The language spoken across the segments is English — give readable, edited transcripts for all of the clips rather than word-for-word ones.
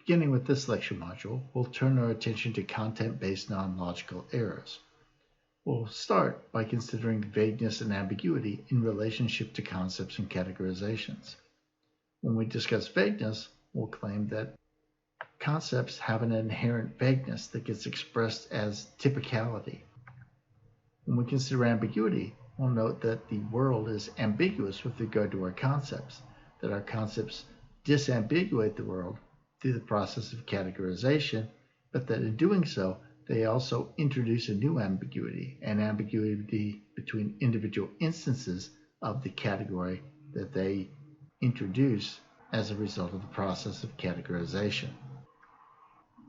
Beginning with this lecture module, we'll turn our attention to content-based non-logical errors. We'll start by considering vagueness and ambiguity in relationship to concepts and categorizations. When we discuss vagueness, we'll claim that concepts have an inherent vagueness that gets expressed as typicality. When we consider ambiguity, we'll note that the world is ambiguous with regard to our concepts, that our concepts disambiguate the world through the process of categorization, but that in doing so, they also introduce a new ambiguity, an ambiguity between individual instances of the category that they introduce as a result of the process of categorization.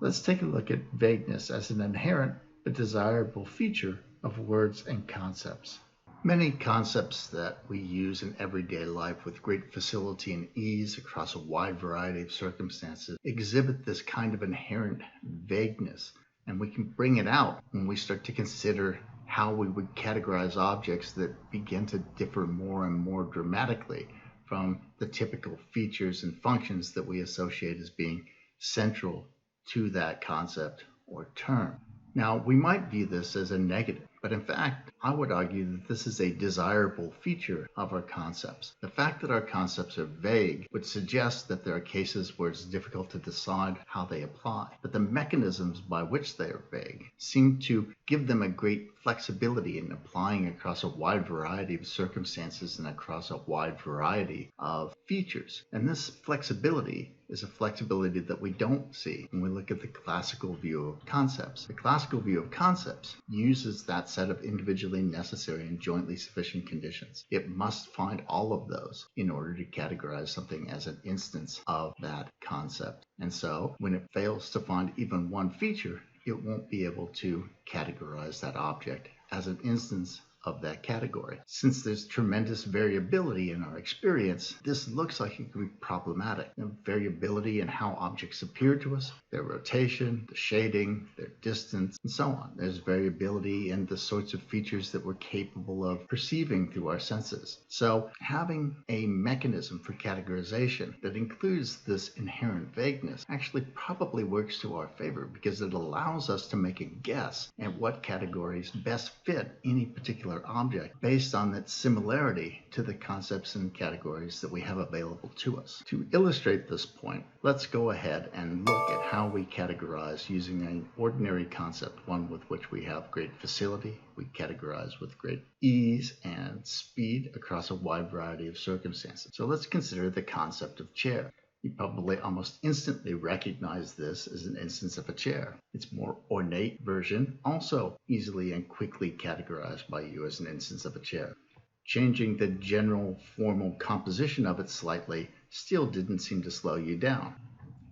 Let's take a look at vagueness as an inherent but desirable feature of words and concepts. Many concepts that we use in everyday life with great facility and ease across a wide variety of circumstances exhibit this kind of inherent vagueness, and we can bring it out when we start to consider how we would categorize objects that begin to differ more and more dramatically from the typical features and functions that we associate as being central to that concept or term. Now, we might view this as a negative, but in fact, I would argue that this is a desirable feature of our concepts. The fact that our concepts are vague would suggest that there are cases where it's difficult to decide how they apply, but the mechanisms by which they are vague seem to give them a great flexibility in applying across a wide variety of circumstances and across a wide variety of features. And this flexibility is a flexibility that we don't see when we look at the classical view of concepts. The classical view of concepts uses that set of individually necessary and jointly sufficient conditions. It must find all of those in order to categorize something as an instance of that concept. And so when it fails to find even one feature, it won't be able to categorize that object as an instance of that category. Since there's tremendous variability in our experience, this looks like it could be problematic. The variability in how objects appear to us, their rotation, the shading, their distance, and so on. There's variability in the sorts of features that we're capable of perceiving through our senses. So having a mechanism for categorization that includes this inherent vagueness actually probably works to our favor because it allows us to make a guess at what categories best fit any particular object based on its similarity to the concepts and categories that we have available to us. To illustrate this point, let's go ahead and look at how we categorize using an ordinary concept, one with which we have great facility. We categorize with great ease and speed across a wide variety of circumstances. So let's consider the concept of chair. You probably almost instantly recognize this as an instance of a chair. Its more ornate version also easily and quickly categorized by you as an instance of a chair. Changing the general formal composition of it slightly still didn't seem to slow you down.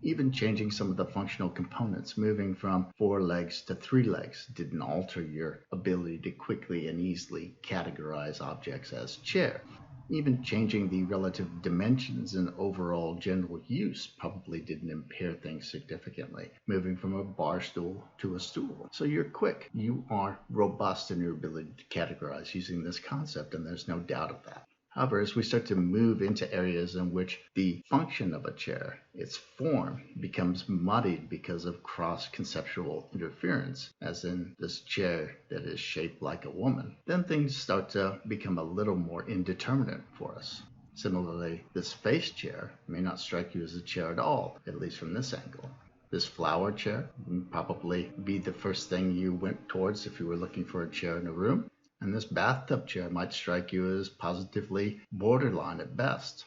Even changing some of the functional components, moving from 4 legs to 3 legs, didn't alter your ability to quickly and easily categorize objects as chair. Even changing the relative dimensions and overall general use probably didn't impair things significantly, moving from a bar stool to a stool. So you're quick. You are robust in your ability to categorize using this concept, and there's no doubt of that. However, as we start to move into areas in which the function of a chair, its form, becomes muddied because of cross-conceptual interference, as in this chair that is shaped like a woman, then things start to become a little more indeterminate for us. Similarly, this face chair may not strike you as a chair at all, at least from this angle. This flower chair would probably be the first thing you went towards if you were looking for a chair in a room. And this bathtub chair might strike you as positively borderline at best.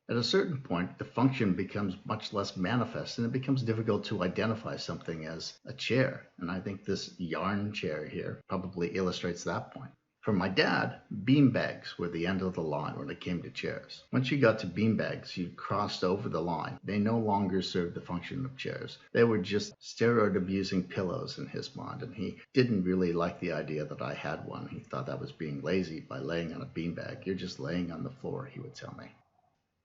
At a certain point, the function becomes much less manifest and it becomes difficult to identify something as a chair. And I think this yarn chair here probably illustrates that point. For my dad, beanbags were the end of the line when it came to chairs. Once you got to beanbags, you crossed over the line. They no longer served the function of chairs. They were just steroid-abusing pillows in his mind, and he didn't really like the idea that I had one. He thought I was being lazy by laying on a beanbag. You're just laying on the floor, he would tell me.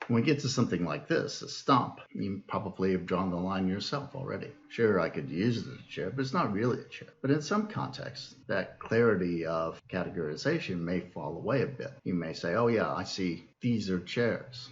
When we get to something like this, a stump, you probably have drawn the line yourself already. Sure, I could use it as a chair, but it's not really a chair. But in some contexts, that clarity of categorization may fall away a bit. You may say, oh yeah, I see, these are chairs.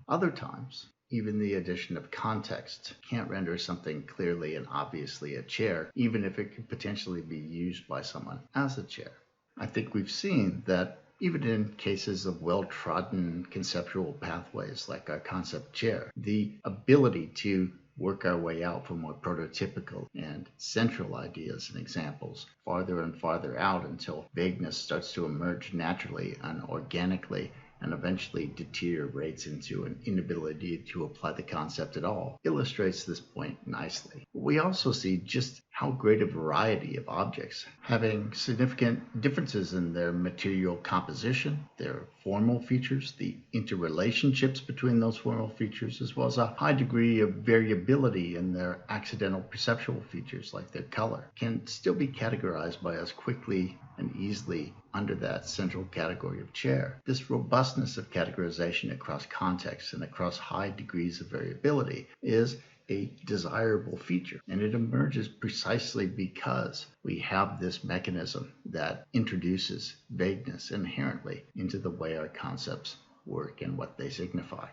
Other times, Even the addition of context can't render something clearly and obviously a chair, even if it could potentially be used by someone as a chair. I think we've seen that even in cases of well-trodden conceptual pathways like our concept chair, the ability to work our way out from more prototypical and central ideas and examples farther and farther out until vagueness starts to emerge naturally and organically and eventually deteriorates into an inability to apply the concept at all, illustrates this point nicely. We also see just how great a variety of objects, having significant differences in their material composition, their formal features, the interrelationships between those formal features, as well as a high degree of variability in their accidental perceptual features like their color, can still be categorized by us quickly and easily under that central category of chair. This robustness of categorization across contexts and across high degrees of variability is a desirable feature, and it emerges precisely because we have this mechanism that introduces vagueness inherently into the way our concepts work and what they signify.